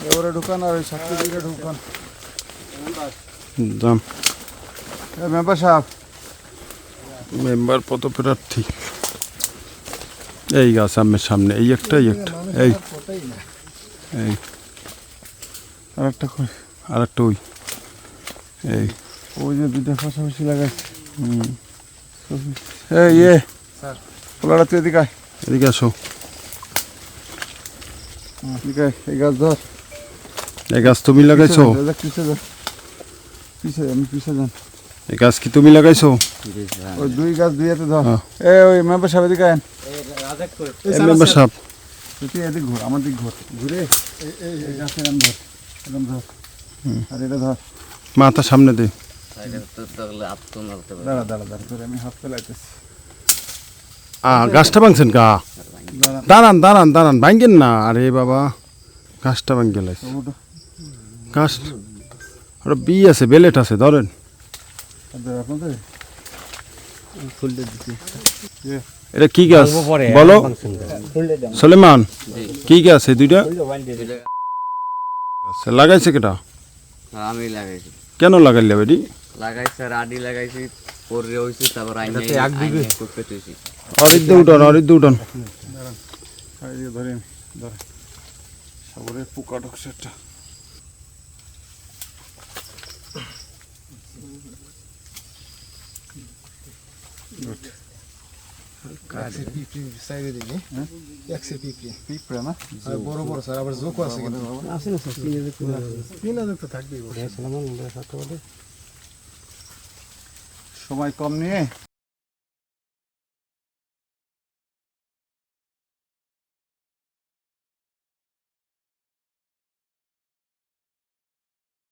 এবারে ঢুকান আর ওই সাক্ষী দিকে ঢুকান। মেম্বার সাহেব, মেম্বার পদপ্রার্থী এই গাছ আমের সামনে, এই একটা এই আরেকটা কই, আরেকটা এই ওই যে দুইটা পাশাপাশি লাগাইছে। স্যার পোলাটা তুই এদিকে আয়, এদিকে আসো। এদিকে আয়, এই গাছ ধর। এই গাছ তুমি লাগাইছো? পিছে যা, পিছে আমি পিছে যান। এই গাছ কি তুমি লাগাইছো? ওই দুই গাছ দুই হাতে ধর। হ্যাঁ। ওই মেম্বার সাহেব এদিকে আয়েন। মেম্বার সাহেব তুই এদিক ঘুর, আমার দিক ঘুর, ঘুরে এই গাছের আম ধর, এরকম ধর। আর এটা ধর, মাথা সামনে দে। দাঁড়া দাঁড়া দাঁড়া, তোর আমি হাত ফেলাইতেছি। গাছটা ভাঙছেন কা? দাঁড়ান দাঁড়ান দাঁড়ান, ভাঙেন না। আরে বাবা, গাছটা ভাঙ গেল। গাছ ওটা বি আছে, বেলেট আছে, ধরেন। আপনাদের এটা কি গাছ বলো সলেমান? কি গাছ এই দুইটা? লাগাইছে কেটা? আমি লাগাইছি। কেন লাগাইলে বেটি? লাগাইছি আর আডি লাগাইছি, পরে হইছে, তারপর আইনে করতে তুইছি। অরিদ্দ উঠান, অরিদ্দ উঠান। ধরেন ধর, সাগরের পোকা ঢুকছে একটা। পিঁপড়া না বড় বড় স্যার, আবার জোকও আছে কিন্তু। সময় কম নিয়ে